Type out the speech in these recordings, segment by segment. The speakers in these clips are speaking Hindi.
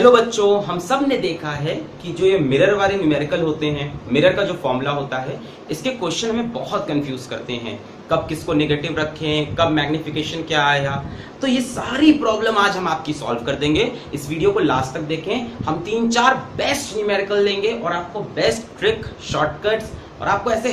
हेलो बच्चों, हम सब ने देखा है कि जो ये मिरर वाले न्यूमेरिकल होते हैं, मिरर का जो फॉर्मूला होता है, इसके क्वेश्चन हमें बहुत कंफ्यूज करते हैं। कब किसको नेगेटिव रखें, कब मैग्निफिकेशन क्या आया। तो ये सारी प्रॉब्लम आज हम आपकी सॉल्व कर देंगे। इस वीडियो को लास्ट तक देखें। हम 3-4 बेस्ट न्यूमेरिकल देंगे और आपको बेस्ट ट्रिक, शॉर्टकट्स और आपको ऐसे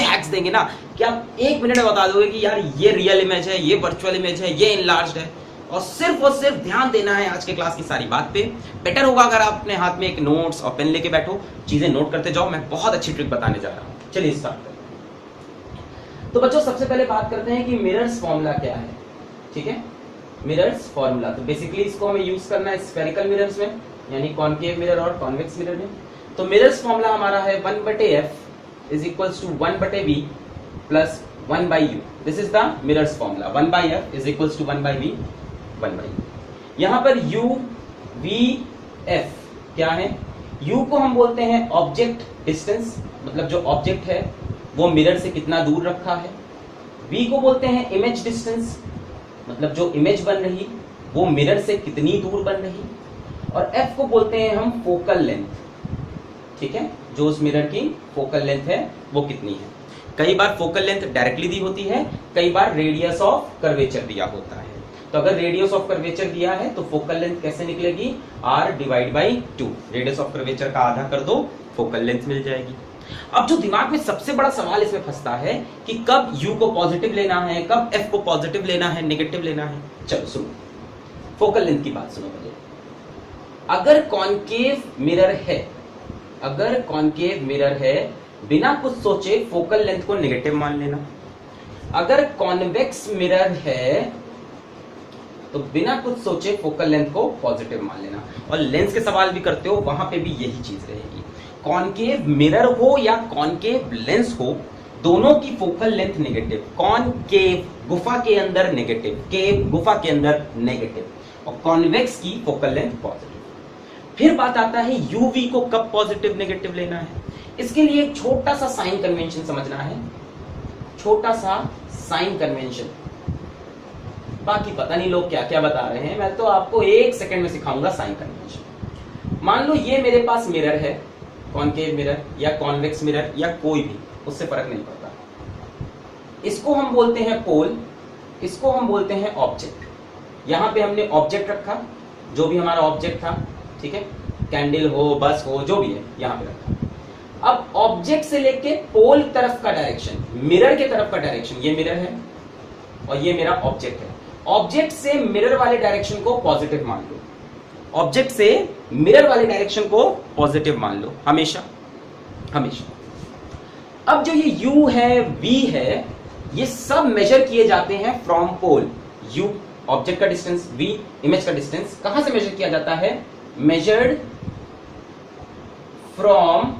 हैक्स देंगे ना कि आप 1 मिनट में बता दोगे कि यार ये रियल इमेज है, ये वर्चुअल इमेज है, ये इनलार्ज्ड है। और सिर्फ ध्यान देना है आज के क्लास की सारी बात पे। बेटर होगा अगर आप अपने हाथ में एक नोट्स और पेन लेके बैठो, चीजें नोट करते जाओ। मैं बहुत अच्छी ट्रिक बताने जा रहा हूं। चलिए स्टार्ट करते। तो बच्चों सबसे पहले बात करते हैं कि मिरर्स फॉर्मूला क्या है। ठीक है, मिरर्स फॉर्मूला तो बेसिकली इसको हमें यूज करना है स्फेरिकल मिरर्स में, यानी कॉनकेव मिरर और कॉन्वेक्स मिरर में। तो मिरर्स फॉर्मूला हमारा है 1/f is equals to 1/v plus 1/u। This is the mirrors formula. 1/f is equals to 1/v 1/u। यहां पर u v f क्या है? u को हम बोलते हैं ऑब्जेक्ट डिस्टेंस, मतलब जो ऑब्जेक्ट है वो मिरर से कितना दूर रखा है। v को बोलते हैं इमेज डिस्टेंस, मतलब जो इमेज बन रही वो मिरर से कितनी दूर बन रही। और f को बोलते हैं हम फोकल लेंथ। ठीक है, जो उस मिरर की फोकल लेंथ है वो कितनी है। कई बार फोकल लेंथ डायरेक्टली दी होती है, कई बार रेडियस ऑफ कर्वेचर दिया होता है। तो अगर रेडियस ऑफ कर्वेचर दिया है तो फोकल लेंथ कैसे निकलेगी? r/2। रेडियस ऑफ कर्वेचर का आधा कर दो, फोकल लेंथ मिल जाएगी। अब जो दिमाग में सबसे बड़ा सवाल इसमें फंसता है कि कब u को पॉजिटिव लेना है, कब f को पॉजिटिव लेना है, नेगेटिव लेना है। चलो सुनो, फोकल लेंथ की बात सुनो पहले। अगर कॉनकेव मिरर है, बिना कुछ सोचे फोकल लेंथ को नेगेटिव मान लेना। अगर कॉन्वेक्स मिरर है तो बिना कुछ सोचे फोकल लेंथ को पॉजिटिव मान लेना। और लेंस के सवाल भी करते हो, वहां पे भी यही चीज रहेगी। कॉनकेव मिरर हो या कॉनकेव लेंस हो, दोनों की फोकल लेंथ नेगेटिव। कॉनकेव गुफा के अंदर नेगेटिव, केव गुफा के अंदर नेगेटिव, और कॉन्वेक्स की फोकल लेंथ पॉजिटिव। फिर बात आता है यूवी को कब पॉजिटिव नेगेटिव लेना है। इसके लिए एक छोटा सा साइन कन्वेंशन समझना है, छोटा सा साइन कन्वेंशन। बाकी पता नहीं लोग क्या क्या बता रहे हैं, मैं तो आपको 1 सेकंड में सिखाऊंगा साइन कन्वेंशन। मान लो ये मेरे पास मिरर है, कॉनकेव मिरर या कॉन्वेक्स मिरर या कोई भी, उससे फर्क नहीं पड़ता। इसको हम बोलते हैं पोल, इसको हम बोलते हैं ऑब्जेक्ट। यहां पे हमने ऑब्जेक्ट रखा, जो भी हमारा ऑब्जेक्ट था, ठीक है, कैंडल हो, बस हो, जो भी है, यहां पे रखा। अब ऑब्जेक्ट से लेके पोल तरफ का डायरेक्शन, मिरर के तरफ का डायरेक्शन, ये मिरर है और ये मेरा ऑब्जेक्ट है। ऑब्जेक्ट से मिरर वाले डायरेक्शन को पॉजिटिव मान लो, ऑब्जेक्ट से मिरर वाले डायरेक्शन को पॉजिटिव मान लो, हमेशा हमेशा। अब जो ये u है, v है, ये सब मेजर किए जाते हैं फ्रॉम पोल। u ऑब्जेक्ट का डिस्टेंस, v इमेज का डिस्टेंस, कहां से मेजर किया जाता है? मेजर्ड फ्रॉम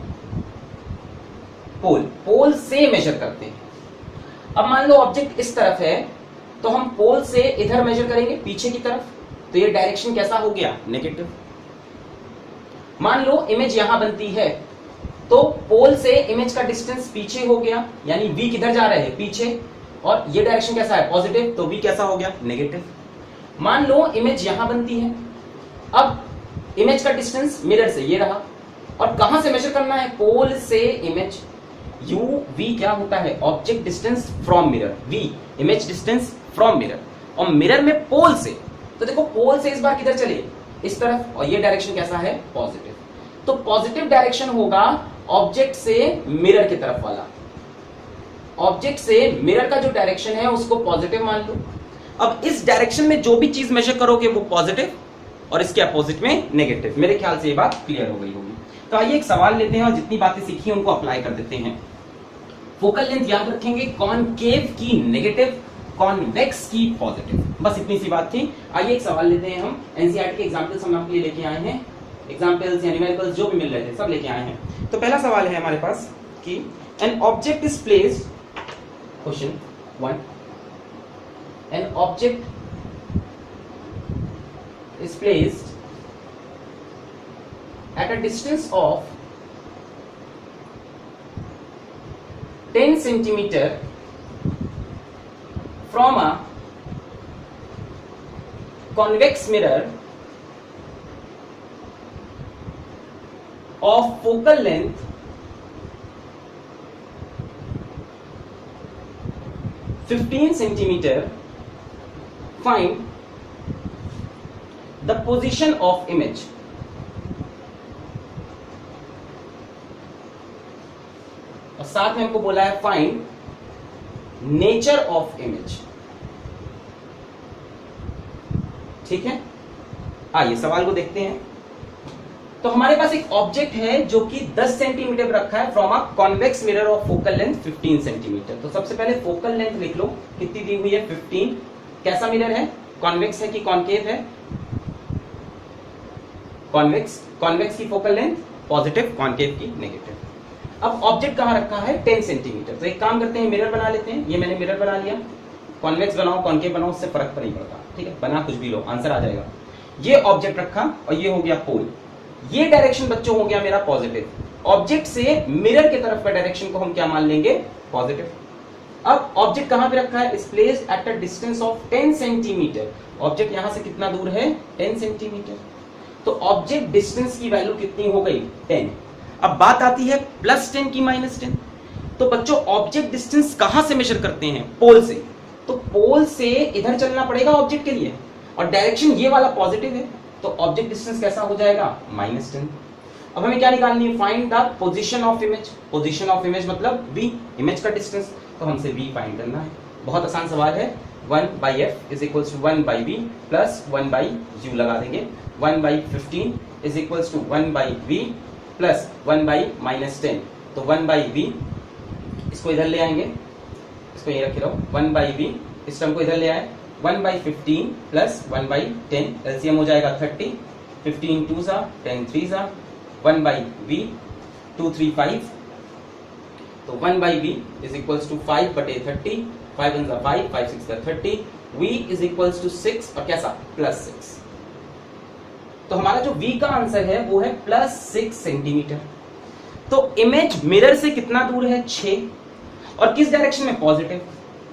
पोल, पोल से मेजर करते हैं। अब मान लो ऑब्जेक्ट इस तरफ है तो हम पोल से इधर मेजर करेंगे, पीछे की तरफ, तो ये डायरेक्शन कैसा हो गया? नेगेटिव। मान लो इमेज यहां बनती है तो पोल से इमेज का डिस्टेंस पीछे हो गया, यानी v किधर जा रहे हैं? पीछे, और ये डायरेक्शन कैसा है? पॉजिटिव, तो v कैसा हो गया? नेगेटिव। मान लो इमेज यहां बनती है, अब इमेज का डिस्टेंस मिरर से ये रहा, और कहां से मेजर करना है? पोल से इमेज। u v क्या होता है? Object distance from mirror, v image distance from mirror, और मिरर में पोल से, तो देखो पोल से इस बार किधर चले? इस तरफ, और ये डायरेक्शन कैसा है? पॉजिटिव। तो पॉजिटिव डायरेक्शन होगा ऑब्जेक्ट से मिरर की तरफ वाला। ऑब्जेक्ट से मिरर का जो डायरेक्शन है उसको पॉजिटिव मान लो। अब इस डायरेक्शन में जो भी चीज मेजर करोगे वो पॉजिटिव, और इसके अपोजिट में नेगेटिव। मेरे ख्याल से ये बात क्लियर हो गई होगी। तो आइए एक सवाल लेते हैं और जितनी बातें सीखी उनको अप्लाई कर देते हैं। फोकल लेंथ याद रखेंगे, कॉनकेव की नेगेटिव, कॉन्वेक्स की पॉजिटिव, बस इतनी सी बात थी। आइए एक सवाल लेते हैं हम। एनसीईआरटी के एग्जांपल्स हम आपके लिए लेके आए हैं, एग्जांपल्स या न्यूमेरिकल्स जो भी मिल रहे थे सब लेके आए हैं। तो पहला सवाल है हमारे पास कि an object is placed, question 1, an object is placed at a distance of 10 centimeter from a convex mirror of focal length (15 centimeter), find the position of image. और साथ में हमको बोला है फाइंड नेचर ऑफ इमेज। ठीक है, आइए सवाल को देखते हैं। तो हमारे पास एक ऑब्जेक्ट है जो कि 10 सेंटीमीटर रखा है from a convex mirror of focal length 15 centimetre. तो सबसे पहले फोकल लेंथ लिख लो, कितनी दी हुई है 15। कैसा मिरर है, कॉन्वेक्स है कि कॉन्केव है? कॉन्वेक्स। कॉन्वेक्स की फोकल लेंथ पॉजिटिव, कॉन्केव की नेगेटिव। अब ऑब्जेक्ट कहां रखा है 10 सेंटीमीटर। तो एक काम करते हैं, मिरर बना लेते हैं। ये मैंने मिरर बना लिया, कॉन्वेक्स बनाओ कॉन्केव बनाओ उससे फर्क तो नहीं पड़ता, ठीक है, बना कुछ भी लो आंसर आ जाएगा। ये ऑब्जेक्ट रखा और ये हो गया पोल। ये डायरेक्शन बच्चों हो गया मेरा पॉजिटिव। ऑब्जेक्ट से मिरर की तरफ का डायरेक्शन को हम क्या मान लेंगे, पॉजिटिव। अब ऑब्जेक्ट कहां पे रखा है, is placed at a distance of 10 centimetre. Object यहां से कितना दूर है, 10 सेंटीमीटर। तो ऑब्जेक्ट डिस्टेंस की वैल्यू कितनी हो गई, 10। अब बात आती है +10 की -10। तो बच्चों ऑब्जेक्ट डिस्टेंस कहां से मेजर करते हैं, पोल से। तो पोल से इधर चलना पड़ेगा ऑब्जेक्ट के लिए, और डायरेक्शन ये वाला पॉजिटिव है, तो ऑब्जेक्ट डिस्टेंस कैसा हो जाएगा, -10। अब हमें क्या निकालनी है, find the position of image. Position of image मतलब v, इमेज का डिस्टेंस, तो हमसे v फाइंड करना है। बहुत आसान सवाल है। 1/f is equals to 1/v plus 1/u लगा देंगे। 1/15 is equals to 1/v plus 1/-10। तो 1/v, इसको इधर ले आएंगे, इसको ये रखे रहो, 1/v, इस टर्म को इधर ले आए, 1/15 प्लस 1/10, एलसीएम हो जाएगा 30, 15 2 सा 10 3 सा, 1/v 2 3 5। तो 1/v इज इक्वल्स टू 5/30, 5 1 सा 5, 5 6 सा 30, v इज इक्वल्स टू 6 और कैसा, +6। तो हमारा जो v का आंसर है वो है +6 सेंटीमीटर। तो इमेज मिरर से कितना दूर है, 6, और किस डायरेक्शन में, पॉजिटिव।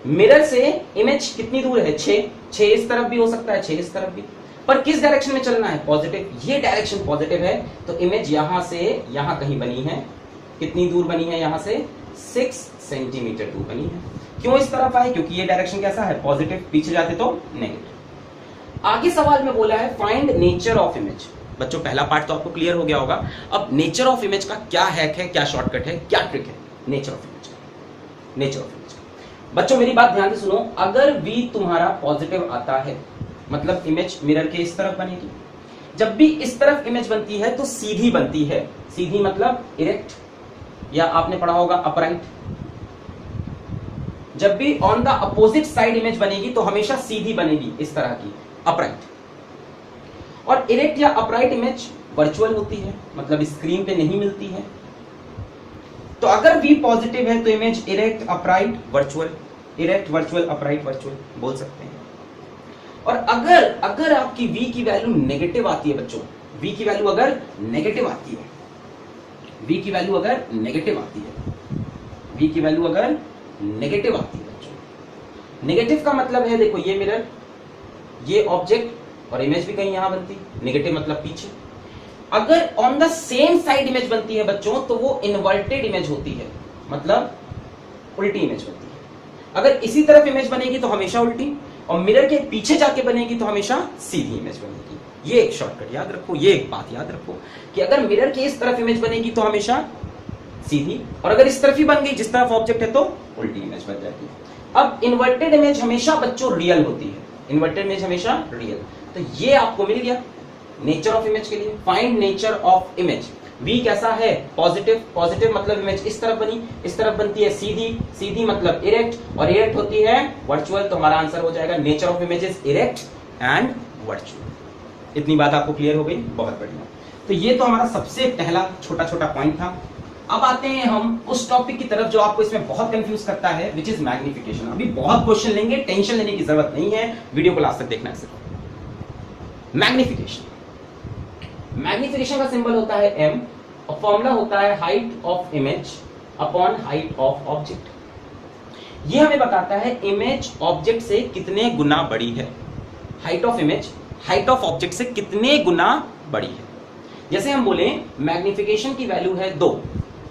मिरर से इमेज कितनी दूर है, 6 इस तरफ भी हो सकता है, 6 इस तरफ भी, पर किस डायरेक्शन में चलना है, पॉजिटिव। ये डायरेक्शन पॉजिटिव है, तो इमेज यहां से यहां कहीं बनी है। कितनी दूर बनी है, यहां से 6 सेंटीमीटर दूर बनी है। क्यों इस तरफ आए, क्योंकि ये डायरेक्शन कैसा है, पॉजिटिव, पीछे जाते तो नेगेटिव। आगे सवाल में बोला है फाइंड नेचर ऑफ इमेज। बच्चों पहला पार्ट तो आपको क्लियर हो गया होगा। अब नेचर ऑफ इमेज का क्या हैक है, क्या शॉर्टकट है, क्या ट्रिक है नेचर ऑफ इमेज का। नेचर ऑफ इमेज का बच्चों मेरी बात ध्यान से सुनो। अगर v तुम्हारा पॉजिटिव आता है, मतलब इमेज मिरर के इस तरफ बनेगी। जब भी इस तरफ इमेज बनती है तो सीधी बनती है। सीधी मतलब इरेक्ट, या आपने पढ़ा होगा अपराइट। जब भी on the opposite side image बनेगी तो हमेशा सीधी बनेगी, इस तरह की, अपराइट। और इरेक्ट या अपराइट इमेज वर्चुअल होती है, मतलब स्क्रीन पे नहीं मिलती है। तो अगर v पॉजिटिव है तो image erect, upright, virtual, erect, virtual, upright, virtual बोल सकते हैं। और अगर आपकी v की वैल्यू नेगेटिव आती है बच्चों, v की वैल्यू अगर नेगेटिव आती है, v की वैल्यू अगर नेगेटिव आती है, v की वैल्यू अगर नेगेटिव आती है बच्चों, नेगेटिव का मतलब है, देखो ये मिरर, ये ऑब्जेक्ट, और इमेज भी कहीं यहां बनती, नेगेटिव मतलब पीछे। अगर on the same side image बनती है बच्चों तो वो इन्वर्टेड इमेज होती है, मतलब उल्टी इमेज बनती है। अगर इसी तरफ इमेज बनेगी तो हमेशा उल्टी, और मिरर के पीछे जाके बनेगी तो हमेशा सीधी इमेज बनेगी। ये एक शॉर्टकट याद रखो, ये एक बात याद रखो कि अगर मिरर के इस तरफ इमेज बनेगी तो हमेशा सीधी, और अगर इस तरफ ही बन गई, जिस तरफ ऑब्जेक्ट है, तो उल्टी इमेज बन जाएगी। अब इन्वर्टेड इमेज हमेशा बच्चों रियल होती है, इन्वर्टेड इमेज हमेशा रियल। तो ये आपको मिल गया नेचर ऑफ इमेज के लिए। Find nature of image. v कैसा है, पॉजिटिव, पॉजिटिव मतलब इमेज इस तरफ बनी, इस तरफ बनती है सीधी, सीधी मतलब इरेक्ट, और इरेक्ट होती है वर्चुअल। तो हमारा आंसर हो जाएगा nature of image is erect and virtual. इतनी बात आपको क्लियर हो गई, बहुत बढ़िया। तो ये तो हमारा सबसे पहला छोटा छोटा पॉइंट था। अब आते हैं हम उस टॉपिक की तरफ जो आपको इसमें बहुत कंफ्यूज करता है, विच इज मैग्निफिकेशन। अभी बहुत क्वेश्चन लेंगे, टेंशन लेने की जरूरत नहीं है, वीडियो को लास्ट तक देखना है सिर्फ। मैग्निफिकेशन, मैग्निफिकेशन का सिंबल होता है m, और फॉर्मूला होता है height of image upon height of object. ये हमें बताता है इमेज ऑब्जेक्ट से कितने गुना बड़ी है। Height of image height of object से कितने गुना बड़ी है। जैसे हम बोले मैग्निफिकेशन की वैल्यू है 2,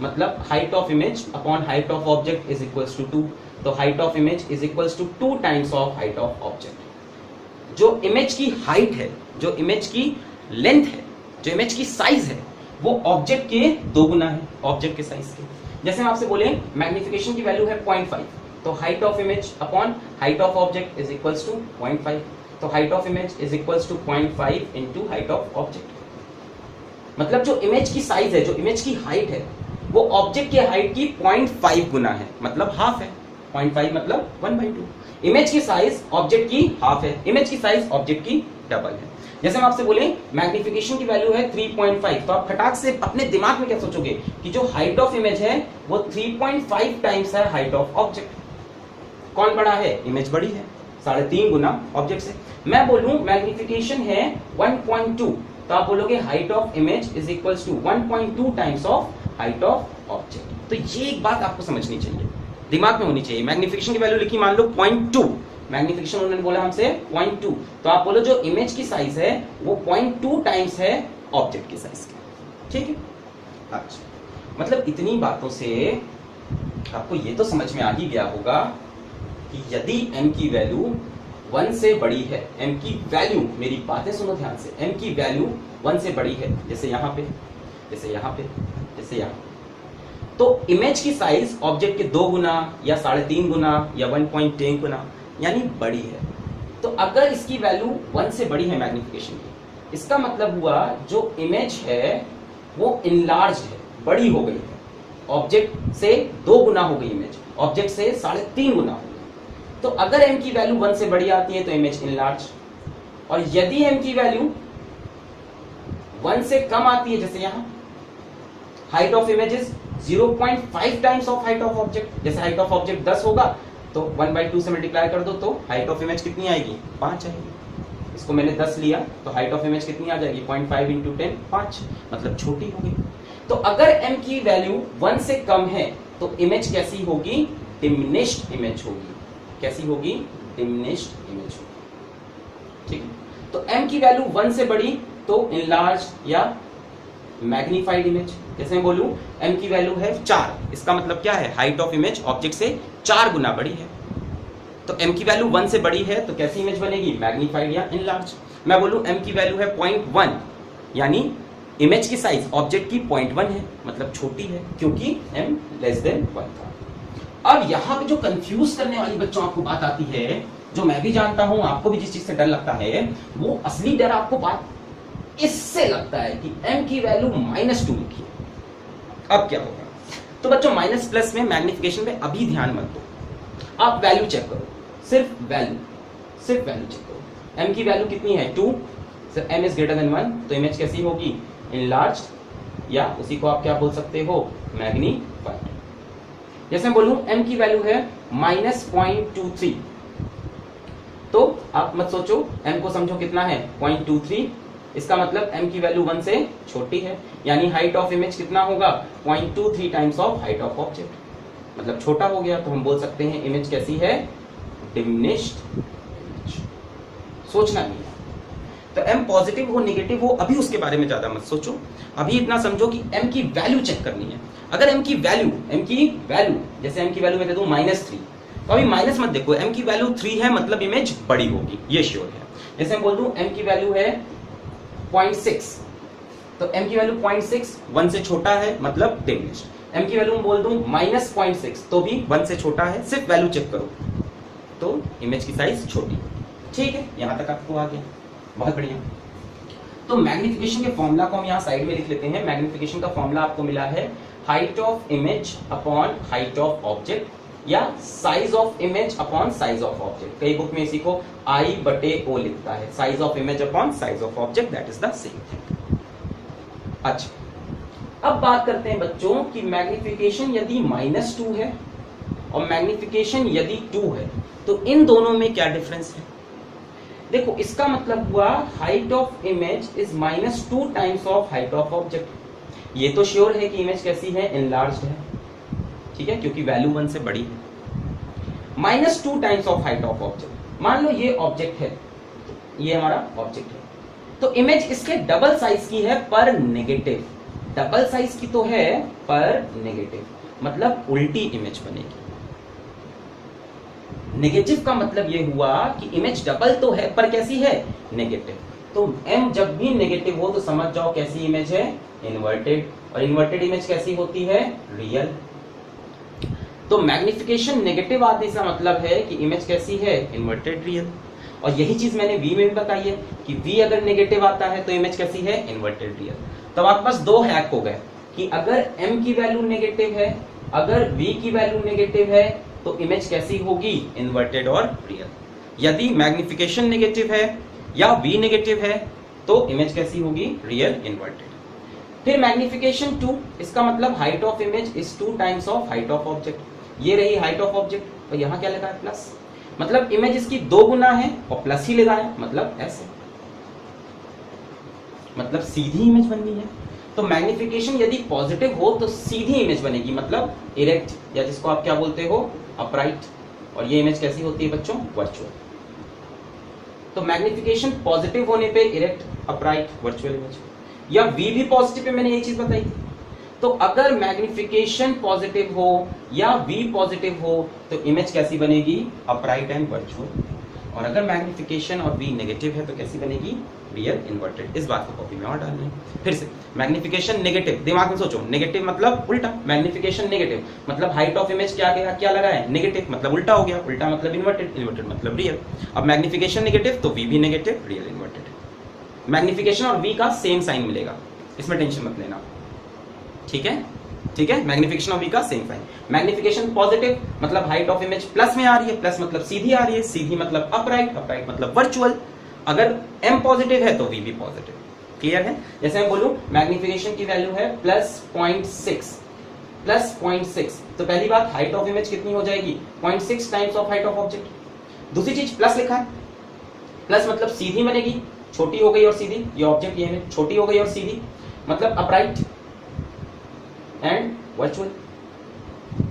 मतलब height of image upon height of object is equals to 2, तो height of image is equals to 2 times of height of object. जो इमेज की हाइट है, जो इमेज की लेंथ है, जो इमेज की साइज है, वो ऑब्जेक्ट के 2 गुना है, ऑब्जेक्ट के साइज के। जैसे हम आपसे बोले मैग्निफिकेशन की वैल्यू है 0.5, तो height of image upon height of object is equals to 0.5, तो height of image is equals to 0.5 into height of object. मतलब जो इमेज की साइज है, जो इमेज की हाइट है, वो ऑब्जेक्ट की हाइट की 0.5 गुना है, मतलब हाफ है। 0.5 मतलब 1/2। इमेज की साइज ऑब्जेक्ट की हाफ है, इमेज की साइज ऑब्जेक्ट की डबल है। जैसे हम आपसे बोले मैग्निफिकेशन की वैल्यू है 3.5, तो आप खटाक से अपने दिमाग में क्या सोचोगे कि जो हाइट ऑफ इमेज है वो 3.5 टाइम्स है हाइट ऑफ ऑब्जेक्ट। कौन बड़ा है? इमेज बड़ी है, 3.5 गुना ऑब्जेक्ट से। मैं बोलूं मैग्निफिकेशन है 1.2, तो आप बोलोगे height of image is equals to 1.2 times of height of object. तो ये एक बात आपको समझनी चाहिए, दिमाग में होनी चाहिए। मैग्निफिकेशन की वैल्यू लिखी मान लो 0.2, मैग्निफिकेशन उन्होंने बोला हमसे 0.2, तो आप बोलो जो इमेज की साइज है वो 0.2 टाइम्स है ऑब्जेक्ट की साइज की। ठीक है, अच्छा, मतलब इतनी बातों से आपको ये तो समझ में आ ही गया होगा कि यदि m की वैल्यू 1 से बड़ी है, m की वैल्यू, मेरी बातें सुनो ध्यान से, m की वैल्यू 1 से बड़ी है, जैसे यहां पे, जैसे यहां पे, जैसे यहां, तो इमेज की साइज ऑब्जेक्ट के 2 गुना या 3.5 गुना या 1.10 गुना यानी बड़ी है। तो अगर इसकी वैल्यू 1 से बड़ी है मैग्निफिकेशन की, इसका मतलब हुआ जो इमेज है वो इनलार्ज है, बड़ी हो गई है, ऑब्जेक्ट से 2 गुना हो गई इमेज, ऑब्जेक्ट से 3.5 गुना हो गई। तो अगर m की वैल्यू 1 से बड़ी आती है तो इमेज इनलार्ज, और यदि m की वैल्यू 1 से कम आती है, जैसे यहां height of image is 0.5 times of height of object, जैसे हाइट ऑफ ऑब्जेक्ट 10 होगा तो 1/2 से मल्टीप्लाई कर दो तो हाइट ऑफ इमेज कितनी आएगी? 5 आएगी। इसको मैंने 10 लिया तो हाइट ऑफ इमेज कितनी आ जाएगी? 0.5 इंटू 10, 5, मतलब छोटी हो गई। तो अगर m की वैल्यू 1 से कम है तो इमेज कैसी होगी? डिमिनिश्ड इमेज होगी। कैसी होगी? डिमिनिश्ड इमेज होगी। ठीक है, तो m की वैल्यू 1 से बड़ी तो इनलार्ज या मैग्नीफाइड इमेज। जैसे मैं बोलूं m की वैल्यू है 4, इसका मतलब क्या है? हाइट ऑफ इमेज ऑब्जेक्ट से 4 गुना बड़ी है। तो m की वैल्यू 1 से बड़ी है तो कैसी इमेज बनेगी? मैग्नीफाइड या इनलार्ज। मैं बोलूं m की वैल्यू है 0.1, यानी इमेज की साइज ऑब्जेक्ट की 0.1 है, मतलब छोटी है, क्योंकि m लेस देन 1 था। अब यहां पे जो कंफ्यूज करने वाली बच्चों आपको बात आती है, जो मैं भी जानता हूं, आपको भी जिस चीज से डर लगता है, वो असली डर आपको बात इससे लगता है कि m की वैल्यू -2 लिखी है। अब क्या होगा? तो बच्चों माइनस प्लस में मैग्निफिकेशन पे अभी ध्यान मत दो, आप वैल्यू चेक करो, सिर्फ वैल्यू चेक करो। m की वैल्यू कितनी है? 2, m इज ग्रेटर देन 1, तो इमेज कैसी होगी? इनलार्ज, या उसी को आप क्या बोल सकते हो? मैग्नीफाइड। जैसे मैं बोलूं m की वैल्यू है -0.23, तो आप मत सोचो, m को समझो कितना है? 0.23, इसका मतलब m की वैल्यू 1 से छोटी है, यानी हाइट ऑफ इमेज कितना होगा? 0.23 times of height of object, मतलब छोटा हो गया। तो हम बोल सकते हैं इमेज कैसी है? Diminished image. सोचना नहीं है, तो m पॉजिटिव हो नेगेटिव हो अभी उसके बारे में ज्यादा मत सोचो, अभी इतना समझो कि m की वैल्यू चेक करनी है। अगर m की वैल्यू जैसे m की वैल्यू मैं दे दूं -3, तो अभी माइनस मत देखो, m की वैल्यू 3 है मतलब इमेज बड़ी होगी, ये श्योर है। जैसे मैं बोल दूं m की वैल्यू है 0.6, तो m की वैल्यू 0.6 1 से छोटा है मतलब डिमिनिश्ड। m की वैल्यू बोल दूं -0.6, तो भी 1 से छोटा है, सिर्फ वैल्यू चेक करो तो इमेज की साइज छोटी। ठीक है, यहां तक आपको आ गया, बहुत बढ़िया। तो मैग्निफिकेशन के फॉर्मूला को हम यहां साइड में लिख लेते हैं। मैग्निफिकेशन का फॉर्मूला आपको मिला है height of image upon height of object, या size of image upon size of object. कई बुक में इसी को I/O लिखता है, size of image upon size of object, that is the same thing. अच्छा, अब बात करते हैं बच्चों कि मैग्निफिकेशन यदि -2 है और मैग्निफिकेशन यदि 2 है तो इन दोनों में क्या डिफरेंस है? देखो, इसका मतलब हुआ height of image is -2 times of height of object. ये तो श्योर है कि इमेज कैसी है? इनलार्ज्ड है, ठीक है, क्योंकि वैल्यू 1 से बड़ी है। -2 times of height of object, मान लो ये ऑब्जेक्ट है, ये हमारा ऑब्जेक्ट है, तो इमेज इसके डबल साइज की है पर नेगेटिव, डबल साइज की तो है पर नेगेटिव, मतलब उल्टी इमेज बनेगी। नेगेटिव का मतलब ये हुआ कि इमेज डबल तो है पर कैसी है, नेगेटिव। तो m जब भी नेगेटिव हो तो समझ जाओ कैसी इमेज है, इन्वर्टेड। और इन्वर्टेड इमेज कैसी होती है, रियल। तो मैग्निफिकेशन नेगेटिव आने से मतलब है कि इमेज कैसी है, इन्वर्टेड रियल। और यही चीज मैंने v में भी बताई है कि v अगर नेगेटिव आता है तो इमेज कैसी है, इन्वर्टेड रियल। तो आपके पास दो हैक हो गए कि अगर m की वैल्यू नेगेटिव है, अगर v की वैल्यू नेगेटिव है तो इमेज कैसी होगी, इन्वर्टेड और रियल। यदि मैग्निफिकेशन नेगेटिव है या v नेगेटिव है तो इमेज कैसी होगी, रियल इन्वर्टेड। फिर मैग्निफिकेशन 2, इसका मतलब height of image is 2 times of height of object. ये रही हाइट ऑफ ऑब्जेक्ट और यहाँ क्या लगा है, प्लस, मतलब इमेज इसकी 2 गुना है और प्लस ही लगा है, मतलब ऐसे, मतलब सीधी इमेज बननी है। तो मैग्निफिकेशन यदि पॉजिटिव हो तो सीधी इमेज बनेगी, मतलब इरेक्ट, या जिसको आप क्या बोलते हो, अपराइट। और ये इमेज कैसी होती है बच्चों, वर्चुअल। तो मैग्निफिकेशन पॉजिटिव होने पे इरेक्ट, अपराइट, वर्चुअल इमेज। या v भी पॉजिटिव पे, मैंने ये चीज बताई थी। तो अगर मैग्निफिकेशन पॉजिटिव हो या v पॉजिटिव हो तो इमेज कैसी बनेगी, अपराइट एंड वर्चुअल। और अगर मैग्निफिकेशन और v नेगेटिव है तो कैसी बनेगी, रियल इन्वर्टेड। इस बात को कॉपी में और डालना है। फिर से मैग्निफिकेशन नेगेटिव, दिमाग में सोचो, नेगेटिव मतलब उल्टा, मैग्निफिकेशन नेगेटिव मतलब हाइट ऑफ इमेज क्या गया, क्या लगा है, नेगेटिव, मतलब उल्टा हो गया, उल्टा मतलब इन्वर्टेड, इन्वर्टेड मतलब रियल। अब मैग्निफिकेशन नेगेटिव तो v भी नेगेटिव, रियल इन्वर्टेड। मैग्निफिकेशन और v का सेम साइन मिलेगा, इसमें टेंशन मत लेना, ठीक है, ठीक है। मैग्निफिकेशन और v का सेम साइन। मैग्निफिकेशन पॉजिटिव मतलब हाइट ऑफ इमेज प्लस में आ रही है, प्लस मतलब सीधी आ रही है, सीधी मतलब अपराइट, अपराइट मतलब वर्चुअल। अगर m पॉजिटिव है तो v भी पॉजिटिव। क्लियर है। जैसे मैं बोलूं मैग्निफिकेशन की वैल्यू है +0.6, +0.6, तो पहली बात हाइट ऑफ इमेज कितनी हो जाएगी, 0.6 times of height of object. दूसरी चीज प्लस लिखा है, प्लस मतलब सीधी बनेगी, छोटी हो गई और सीधी, ये ऑब्जेक्ट ये है, छोटी हो गई और सीधी, मतलब अपराइट एंड वर्चुअल।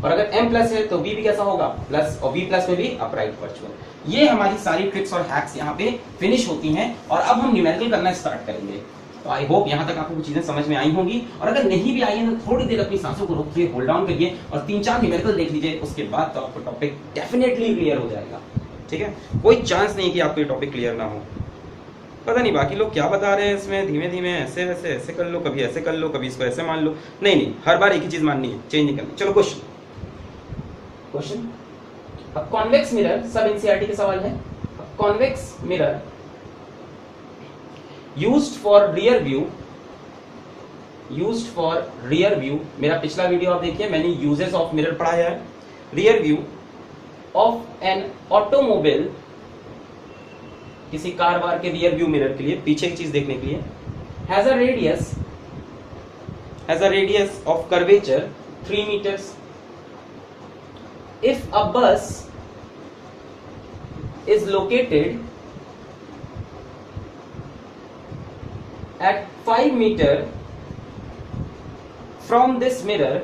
और अगर m प्लस है तो v भी कैसा होगा, प्लस, और v प्लस में भी अपराइट, वर्चुअल। ये हमारी सारी ट्रिक्स और हैक्स यहाँ पे फिनिश होती हैं और अब हम न्यूमेरिकल करना स्टार्ट करेंगे। तो आई होप यहाँ तक आपको कुछ चीजें समझ में आई होंगी, और अगर नहीं भी आई है तो थोड़ी देर अपनी सांसों को रोकिए, होल्ड डाउन करिए और 3-4 न्यूमेरिकल देख लीजिए, उसके बाद तो आपको टॉपिक डेफिनेटली क्लियर हो जाएगा। ठीक है, कोई चांस नहीं कि आपको ये टॉपिक क्लियर ना हो। पता नहीं बाकी लोग क्या बता रहे हैं इसमें, धीमे धीमे ऐसे वैसे, ऐसे कर लो, कभी ऐसे कर लो, कभी इसको ऐसे मान लो। नहीं नहीं, हर बार एक ही चीज माननी है, चेंज नहीं करनी। चलो क्वेश्चन, क्वेश्चन अब कॉन्वेक्स मिरर, सब एनसीईआरटी के सवाल है। Convex mirror used for rear view, used for rear view, मेरा पिछला वीडियो आप देखिए, मैंने यूजेस ऑफ मिरर पढ़ाया है। Rear view of an automobile, किसी कार वार के रियर व्यू मिरर के लिए, पीछे की चीज देखने के लिए, has a radius of curvature 3 meters. If a bus is located at 5 meters from this mirror,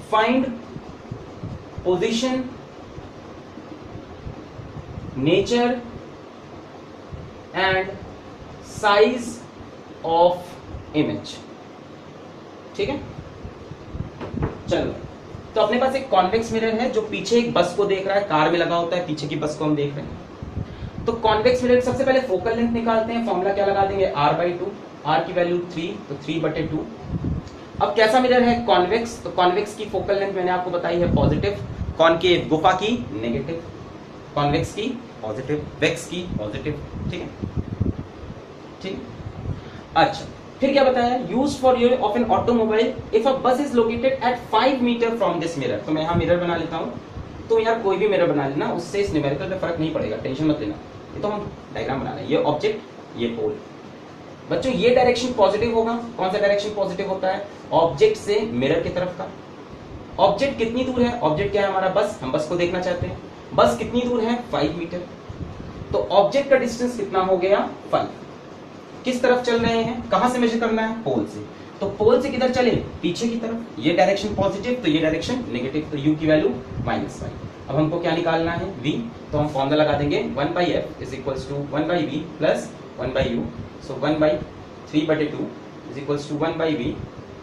find position, nature and size of image. ठीक है, चलो। तो अपने पास एक कॉन्वेक्स मिरर है जो पीछे एक बस को देख रहा है, कार में लगा होता है, पीछे की बस को हम देख रहे हैं। तो कॉन्वेक्स मिरर सबसे पहले फोकल लेंथ निकालते हैं, फॉर्मूला क्या लगा देंगे, r/2, r की वैल्यू 3, तो 3/2। अब कैसा मिरर है, कॉन्वेक्स, तो कॉन्वेक्स की फोकल लेंथ मैंने आपको बताई है पॉजिटिव, कॉनकेव गुफा की नेगेटिव, कॉन्वेक्स की पॉजिटिव, वेक्स की पॉजिटिव। ठीक है, ठीक। अच्छा, फिर क्या बताया, use for use of an automobile if a bus is located at 5 metre from this mirror. तो मैं यहाँ मिरर बना लेता हूँ, तो यार कोई भी मिरर बना लेना, उससे इस न्यूमेरिकल पे फर्क नहीं पड़ेगा, टेंशन मत लेना। ये तो हम डायग्राम बना रहे हैं, ये ऑब्जेक्ट, ये पोल। बच्चों ये डायरेक्शन पॉजिटिव होगा, कौन सा डायरेक्शन पॉजिटिव होता है, ऑब्जेक्ट से मिरर की तरफ का। ऑब्जेक्ट कितनी दूर है, ऑब्जेक्ट क्या है हमारा, बस, हम बस को देखना चाहते हैं। बस कितनी दूर है, 5 मीटर। तो ऑब्जेक्ट का डिस्टेंस कितना हो गया, 5। किस तरफ चल रहे हैं, कहां से मेजर करना है, पोल से। तो पोल से किधर चले, पीछे की तरफ। ये डायरेक्शन पॉजिटिव तो ये डायरेक्शन नेगेटिव, तो u की वैल्यू -5। अब हमको क्या निकालना है v, तो हम फॉर्मूला लगा देंगे 1/f is equals to 1/v plus 1/u, so 1/3/2 is equals to 1/v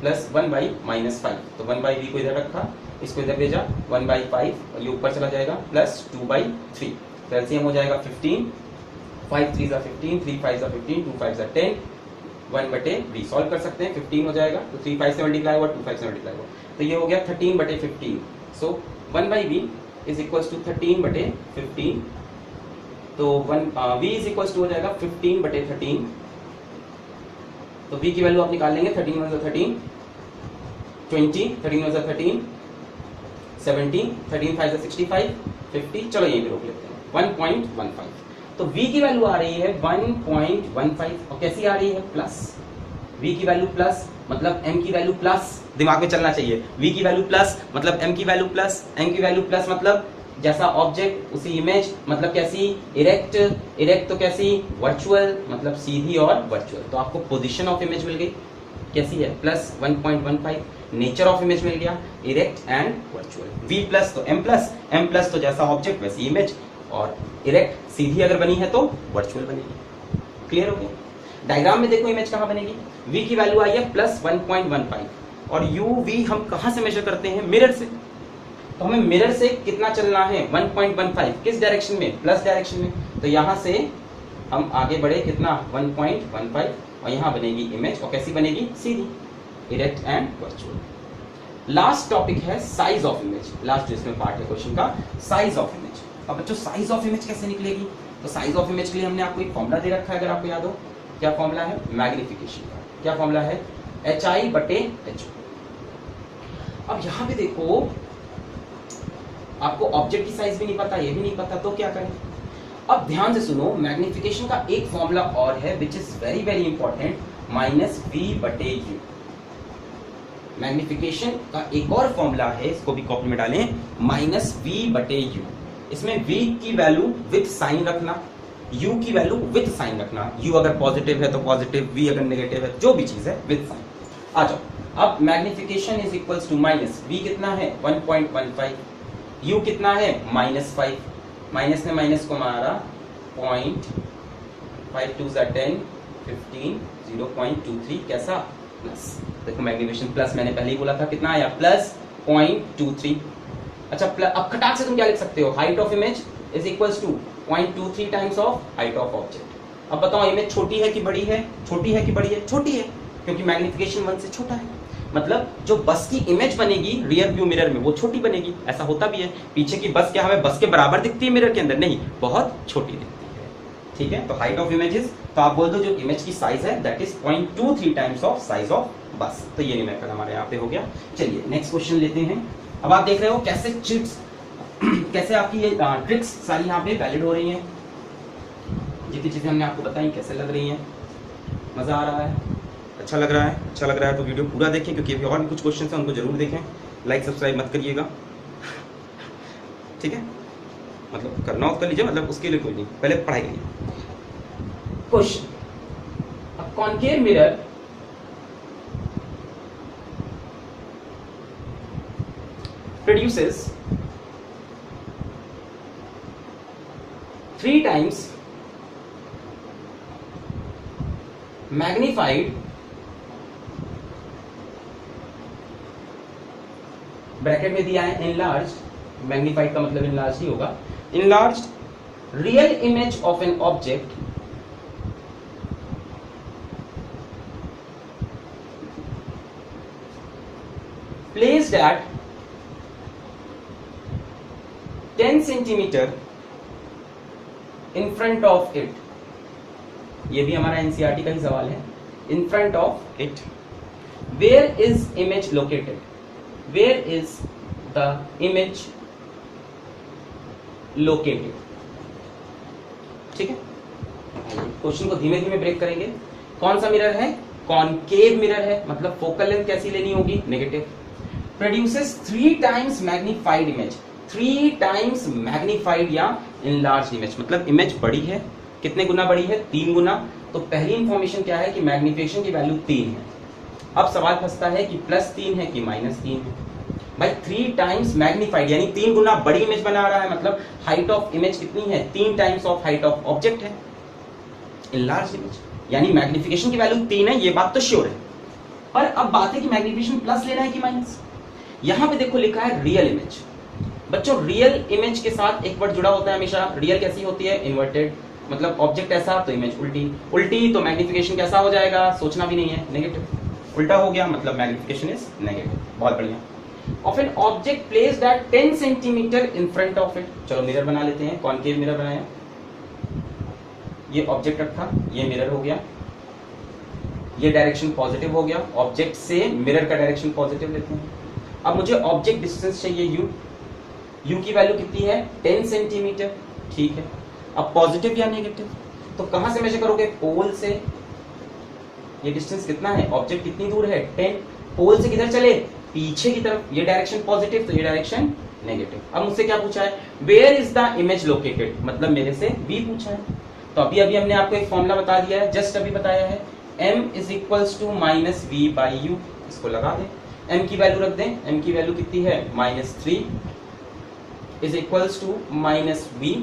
plus 1/-5, तो 1/v को इधर रखा, इसको इधर भेजा 1/5 और ये ऊपर चला जाएगा प्लस 2/3, तो एलसीएम हो जाएगा 15, 5 3 15, 3 5 15, 2 5 10, 1/v सॉल्व कर सकते हैं, 15 हो जाएगा, तो 3 5 से मल्टीप्लाई हुआ, 2 5 से मल्टीप्लाई हुआ, तो ये हो गया 13/15, सो 1/v इज इक्वल्स टू 13/15, तो v इज इक्वल्स टू हो जाएगा 15/13, तो v की वैल्यू आप निकाल लेंगे, 13 1 13, 20, 13 1 13, 17, 13 5 65, 50, चलो यहीं पे रोक लेते हैं 1.15, तो v की वैल्यू आ रही है 1.15 और कैसी आ रही है प्लस, v की वैल्यू प्लस मतलब m की वैल्यू प्लस, दिमाग में चलना चाहिए, v की वैल्यू प्लस मतलब m की वैल्यू प्लस, m की वैल्यू प्लस मतलब जैसा ऑब्जेक्ट उसी इमेज, मतलब कैसी इरेक्ट, इरेक्ट तो कैसी वर्चुअल, मतलब सीधी और वर्चुअल, तो आपको पोजीशन ऑफ इमेज मिल गई कैसी है प्लस 1.15, नेचर ऑफ इमेज मिल गया erect and virtual, v plus तो m प्लस तो जैसा ऑब्जेक्ट वैसी इमेज, और इरेक्ट सीधी अगर बनी है तो वर्चुअल बनेगी। क्लियर हो गया? डायग्राम में देखो इमेज कहाँ बनेगी, v की वैल्यू आई है प्लस 1.15 और uv हम कहाँ से मेजर करते हैं, मिरर से, तो हमें मिरर से कितना चलना है 1.15, किस डायरेक्शन में, प्लस डायरेक्शन में, तो यहाँ से हम आगे बढ़े कितना 1.15 और यहाँ बनेगी इमेज, और कैसी बनेगी सीधी, erect and virtual. Last topic है साइज ऑफ इमेज, लास्ट जो इसमें पार्ट है क्वेश्चन का, साइज ऑफ इमेज। अब बच्चों साइज ऑफ इमेज कैसे निकलेगी, तो साइज ऑफ इमेज के लिए हमने आपको एक फॉर्मूला दे रखा है, अगर आपको याद हो, क्या फॉर्मूला है, मैग्निफिकेशन का, क्या फॉर्मूला है HI/H। अब यहाँ पे देखो आपको ऑब्जेक्ट की साइज भी नहीं पता, ये भी नहीं पता, तो क्या करें, अब ध्यान से सुनो, मैग्निफिकेशन का एक फॉर्मूला और है which is very very important, -v/u। Magnification का एक और फॉर्मूला है, इसको भी कॉपी में डालें, -v/u। इसमें v की वैल्यू विथ साइन रखना, u की वैल्यू विथ साइन रखना, u अगर पॉजिटिव है तो पॉजिटिव, v अगर नेगेटिव है, जो भी चीज है विथ साइन। आ जाओ, अब magnification is equals to minus, v कितना है 1.15, u कितना है -5, माइनस ने माइनस को मारा 0.5 2 10 15 0.23, कैसा प्लस, देखो मैग्निफिकेशन प्लस, मैंने पहले ही बोला था कितना आया प्लस 0.23। अच्छा अब खटाक से तुम क्या लिख सकते हो, height of image is equals to 0.23 times of height of object. अब बताओ इमेज छोटी है कि बड़ी है, छोटी है कि बड़ी है, छोटी है, क्योंकि मैग्निफिकेशन 1 से छोटा है, मतलब जो बस की इमेज बनेगी रियर व्यू मिरर में वो छोटी बनेगी, ऐसा होता भी है, पीछे की बस क्या हमें बस के बराबर दिखती है मिरर के अंदर, नहीं, बहुत छोटी दिखती है, ठीक है। तो हाइट ऑफ इमेजेस, तो आप बोल दो जो इमेज की साइज है that is 0.23 times of size of बस, तो ये न्यूमेरिकल हमारे यहाँ पे हो गया। चलिए नेक्स्ट क्वेश्चन लेते हैं। अब आप देख रहे हो कैसे चिट्स कैसे आपकी ये ट्रिक्स सारी यहाँ पे वैलिड हो रही हैं, जितनी चीजें हमने आपको बताई कैसे लग रही हैं, मजा आ रहा है, अच्छा लग रहा है, अच्छा लग रहा है तो वीडियो पूरा देखें, क्योंकि अभी और भी कुछ क्वेश्चन हैं उनको जरूर देखें, लाइक सब्सक्राइब मत करिएगा, ठीक है, मतलब करना हो कर लीजिए, मतलब उसके लिए कोई नहीं, पहले पढ़ाई करिए। Question, a concave mirror produces 3 times magnified bracket में दिया है enlarged, मैग्निफाइड का मतलब enlarged ही होगा, enlarged real image of an object placed at 10 centimetre in front of it, ये भी हमारा एनसीईआरटी का ही सवाल है, in front of it, where is image located, where is the image located, ठीक है। क्वेश्चन को धीमे धीमे ब्रेक करेंगे। कौन सा मिरर है, कॉनकेव मिरर है, मतलब फोकल लेंथ कैसी लेनी होगी, negative, produces 3 times magnified image, 3 times magnified या इनलार्ज इमेज, मतलब इमेज बड़ी है, कितने गुना बड़ी है, 3 गुना। तो पहली इंफॉर्मेशन क्या है कि मैग्निफिकेशन की वैल्यू 3 है। अब सवाल फंसता है कि +3 है कि -3 है। भाई 3 टाइम्स मैग्नीफाइड, यानी 3 गुना बड़ी इमेज बना रहा है, मतलब हाइट ऑफ इमेज कितनी है, 3 times of height of object है इन लार्ज इमेज, यानी मैग्निफिकेशन की वैल्यू 3 है, ये बात तो श्योर है। पर अब बात है कि मैग्निफिकेशन प्लस लेना है कि माइनस। यहां पे देखो लिखा है रियल इमेज। बच्चों रियल इमेज के साथ एक वर्ड जुड़ा होता है हमेशा। रियल कैसी होती है, इन्वर्टेड, मतलब ऑब्जेक्ट ऐसा तो इमेज उल्टी, उल्टी तो मैग्निफिकेशन कैसा हो जाएगा, सोचना भी नहीं है, नेगेटिव। उल्टा हो गया मतलब मैग्निफिकेशन इज नेगेटिव। बहुत बढ़िया। Of an object placed at 10 centimetre in front of it. चलो मिरर बना लेते हैं, कॉनकेव मिरर बनाया, ये ऑब्जेक्ट रखा, ये मिरर हो गया, ये डायरेक्शन पॉजिटिव हो गया, ऑब्जेक्ट से मिरर का डायरेक्शन पॉजिटिव लेते हैं। अब मुझे ऑब्जेक्ट डिस्टेंस चाहिए u की वैल्यू कितनी है, 10 सेंटीमीटर, ठीक है। अब पॉजिटिव या नेगेटिव, तो कहां से मेजर करोगे, पोल से। ये डिस्टेंस कितना है, ऑब्जेक्ट कितनी दूर है, 10, पोल से किधर चले, पीछे की तरफ, ये डायरेक्शन पॉजिटिव तो ये डायरेक्शन नेगेटिव। अब मुझसे क्या पूछा है, where is the image located, मतलब मेरे से b पूछा है। तो अभी अभी हमने आपको एक फॉर्मूला बता दिया है, जस्ट अभी बताया है, m is equals to minus v by u. इसको लगा दें, m की वैल्यू रख दें, m की वैल्यू कितनी है, -3 is equals to minus v,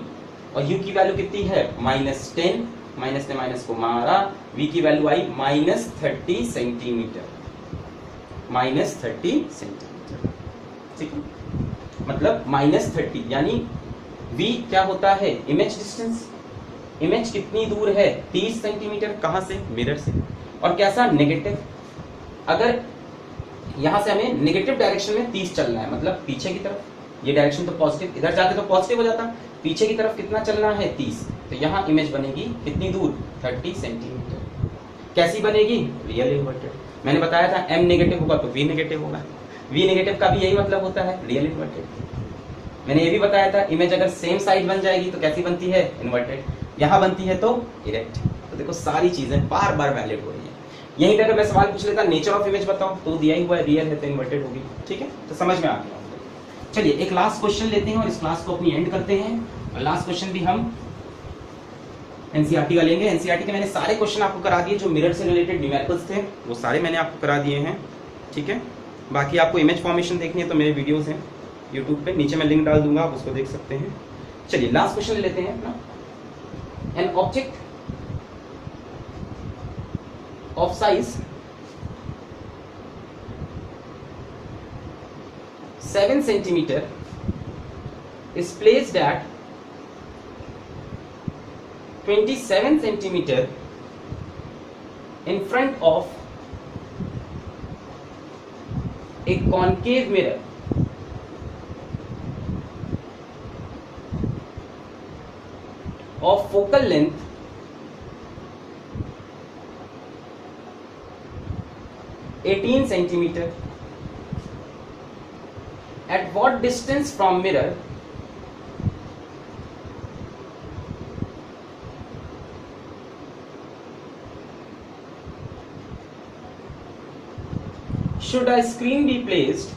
और u की वैल्यू कितनी है, -10, माइनस ने माइनस को मारा, v की वैल्यू आई -30 सेंटीमीटर, -30 सेंटीमीटर, ठीक है। मतलब -30 यानी v क्या होता है, इमेज डिस्टेंस। इमेज कितनी दूर है, 30 सेंटीमीटर, कहां से, मिरर से। और कैसा, नेगेटिव। अगर यहां से हमें नेगेटिव डायरेक्शन में 30 चलना है, मतलब पीछे की तरफ, ये डायरेक्शन तो पॉजिटिव, इधर जाते तो पॉजिटिव हो जाता, पीछे की तरफ कितना चलना है, 30, तो यहाँ इमेज बनेगी कितनी दूर, 30 सेंटीमीटर। कैसी बनेगी, रियल इन्वर्टेड। मैंने बताया था m नेगेटिव होगा तो v नेगेटिव होगा, v नेगेटिव का भी यही मतलब होता है, रियल इन्वर्टेड। मैंने ये भी बताया था इमेज अगर सेम साइड बन जाएगी तो कैसी बनती है, इन्वर्टेड, यहाँ बनती है तो इरेक्ट। तो देखो सारी चीजें बार बार वैलिड हो रही है। यहीं पे अगर मैं सवाल पूछ लेता नेचर ऑफ इमेज बताओ, तो दिया ही हुआ है, रियल है तो इन्वर्टेड होगी, ठीक है। तो समझ में आ गया। चलिए एक लास्ट क्वेश्चन लेते हैं और इस क्लास को अपनी एंड करते हैं। और लास्ट क्वेश्चन भी हम एनसीईआरटी का लेंगे। एनसीईआरटी के मैंने सारे क्वेश्चन आपको करा दिए, जो मिरर से रिलेटेड न्यूमेरिकल्स थे वो सारे मैंने आपको करा दिए हैं, ठीक है। बाकी आपको इमेज फॉर्मेशन देखनी है तो मेरे वीडियोस हैं यूट्यूब पे, नीचे मैं लिंक डाल दूंगा, आप उसको देख सकते हैं। चलिए लास्ट क्वेश्चन ले लेते हैं अपना। An object of size 7 centimeter is placed at 27 centimeter in front of a concave mirror of focal length 18 centimeter. At what distance from mirror should a screen be placed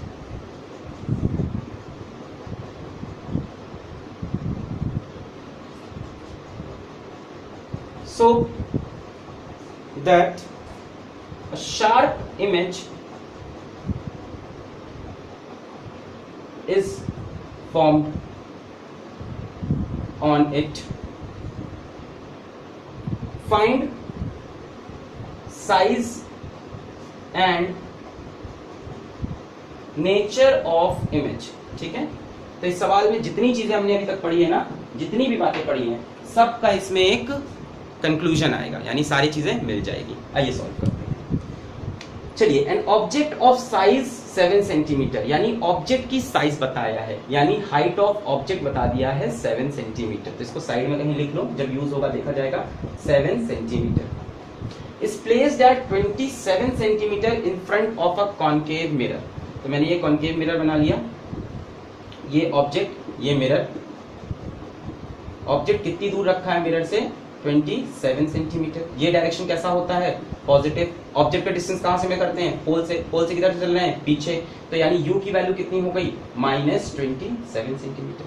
so that a sharp image is formed on it? Find size and nature of image, ठीक है। तो इस सवाल में जितनी चीजें हमने अभी तक पढ़ी है ना, जितनी भी बातें पढ़ी हैं, सबका इसमें एक कंक्लूजन आएगा, यानी सारी चीजें मिल जाएगी। आइए सॉल्व करते हैं। चलिए, an object of size 7 centimetre, यानी ऑब्जेक्ट की साइज बताया है, यानी हाइट ऑफ ऑब्जेक्ट बता दिया है 7 सेंटीमीटर। तो इसको साइड में कहीं लिख लो, जब यूज होगा देखा जाएगा। 7 centimetre is placed at 27 centimetre in front of a concave mirror. तो मैंने ये कॉनकेव मिरर बना लिया, ये ऑब्जेक्ट, ये मिरर। ऑब्जेक्ट कितनी दूर रखा है मिरर से, 27 सेंटीमीटर। ये डायरेक्शन कैसा होता है, पॉजिटिव। ऑब्जेक्ट का डिस्टेंस कहां से में करते हैं, पोल से। पोल से किधर चल रहे हैं, पीछे। तो यानी u की वैल्यू कितनी हो गई, -27 सेंटीमीटर।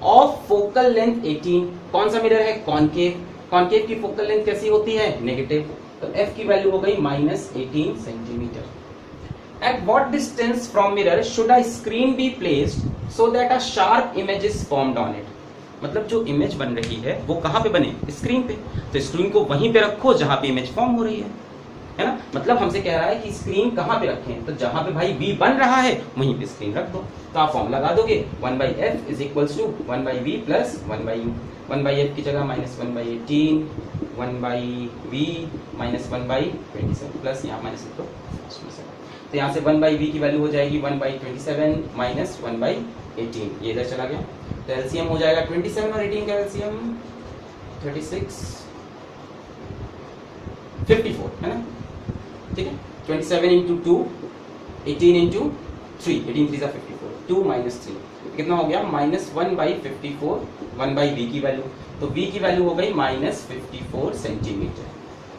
ऑफ फोकल लेंथ 18, कौन सा मिरर है, कॉनकेव। कॉनकेव की फोकल लेंथ कैसी होती है, नेगेटिव। तो f की वैल्यू हो गई -18 centimetre. At what distance from mirror should a screen be placed so that a sharp image is formed on it? मतलब जो इमेज बन रही है वो कहाँ पे बने? स्क्रीन पे। तो स्क्रीन को वहीं पे रखो जहां पे इमेज फॉर्म हो रही है ना? मतलब हमसे कह रहा है कि स्क्रीन कहाँ पे रखें, तो जहां पे भाई V बन रहा है वहीं पे स्क्रीन रख दो। तो आप फॉर्म लगा दोगे 1/f is equals to 1/v plus 1/u। 1/f की जगह माइनस 1/18, 1/v माइनस 1/27 प्लस यहाँ माइनस लिख दो। तो यहाँ से 1/v की वैल्यू हो जाएगी 1/27 माइनस 1/18, ये इधर चला गया। तो एलसीएम हो जाएगा 27 और 18 का एलसीएम 36 54 है ना, ठीक है। 27 इंटू 2 18 इंटू 3, 18 3 54, 2 माइनस 3 कितना हो गया माइनस 1/54, 1/v की वैल्यू, तो v की वैल्यू हो गई माइनस 54 सेंटीमीटर।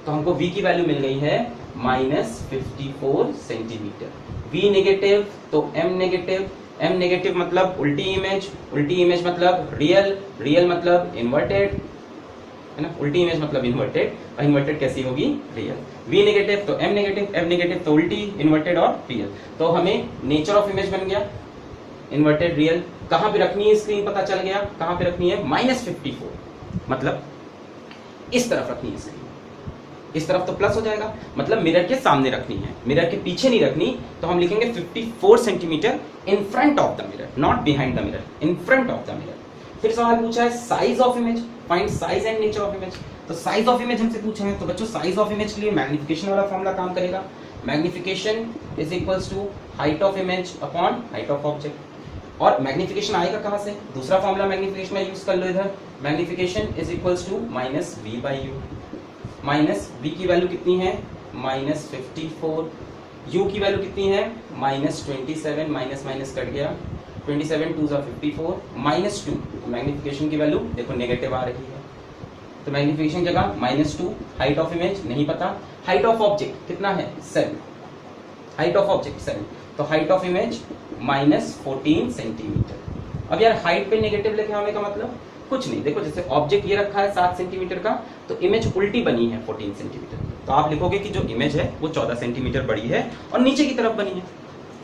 तो हमको v की वैल्यू मिल गई है माइनस 54 सेंटीमीटर। v नेगेटिव तो m नेगेटिव, m नेगेटिव मतलब उल्टी इमेज, उल्टी इमेज मतलब रियल, रियल मतलब इन्वर्टेड है ना, उल्टी इमेज मतलब इन्वर्टेड, और इन्वर्टेड कैसी होगी? रियल। v नेगेटिव तो m नेगेटिव, m नेगेटिव तो उल्टी, इन्वर्टेड और रियल। तो हमें नेचर ऑफ इमेज बन गया इन्वर्टेड रियल। कहां पे रखनी है स्क्रीन पता चल गया, कहां पे रखनी है माइनस 54, मतलब इस तरफ रखनी है स्क्रीन। इस तरफ तो प्लस हो जाएगा, मतलब मिरर के सामने रखनी है, मिरर के पीछे नहीं रखनी। तो हम लिखेंगे 54 centimetre in front of the mirror, not behind the mirror, in front of the mirror. फिर सवाल पूछा है size of image, find size and nature of image. तो साइज ऑफ इमेज हमसे पूछा है, तो बच्चों साइज ऑफ इमेज के लिए मैग्निफिकेशन वाला फॉर्मूला काम करेगा। Magnification is equals to height of image upon height of object. और मैग्निफिकेशन आएगा कहां से? दूसरा फॉर्मूला मैग्निफिकेशन में यूज कर लो इधर। Magnification is equals to minus v/u। Minus v की वैल्यू कितनी है माइनस 54, u की वैल्यू कितनी है माइनस 27, माइनस माइनस कट गया 27 2 54 माइनस 2। मैग्निफिकेशन की वैल्यू देखो नेगेटिव आ रही है, तो मैग्निफिकेशन जगह माइनस 2। हाइट ऑफ इमेज नहीं पता, हाइट ऑफ ऑब्जेक्ट कितना है 7, हाइट ऑफ ऑब्जेक्ट 7, तो height of image minus 14 centimetre. अब यार हाइट पे नेगेटिव लेके आने का मतलब कुछ नहीं, देखो जैसे ऑब्जेक्ट ये रखा है 7 सेंटीमीटर का, तो इमेज उल्टी बनी है 14 सेंटीमीटर, तो आप लिखोगे कि जो इमेज है वो 14 सेंटीमीटर बड़ी है और नीचे की तरफ बनी है,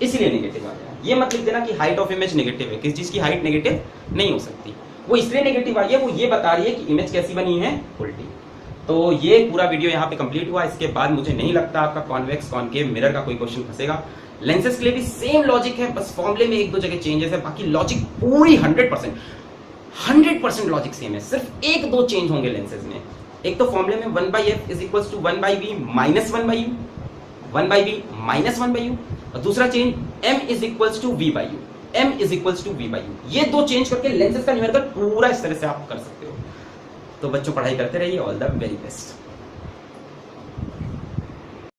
इसलिए नेगेटिव आ गया। ये मत लिख देना कि हाइट ऑफ इमेज नेगेटिव है, किस चीज की हाइट नेगेटिव नहीं हो सकती, वो इसलिए नेगेटिव आई है, वो ये बता रही है कि इमेज कैसी बनी है उल्टी। तो ये पूरा वीडियो यहाँ पे कंप्लीट हुआ। इसके बाद मुझे नहीं लगता आपका कॉन्वेक्स कॉनकेव मिरर का कोई क्वेश्चन फंसेगा। लेंसेज के लिए भी सेम लॉजिक है, बस फॉर्मूले में एक दो जगह चेंजेस है, बाकी लॉजिक पूरी 100% लॉजिक सेम है, सिर्फ एक दो चेंज होंगे लेंसेज में। एक तो फॉर्मूले में 1/f is equals to 1/v minus 1/u, 1/v minus 1/u, और दूसरा change m is equals to v/u, m is equals to v/u। ये दो चेंज करके लेंसेज का न्यूमेरिकल पूरा इस तरह से आप कर सकते हो। तो बच्चों पढ़ाई करते रहिए, ऑल द वेरी बेस्ट।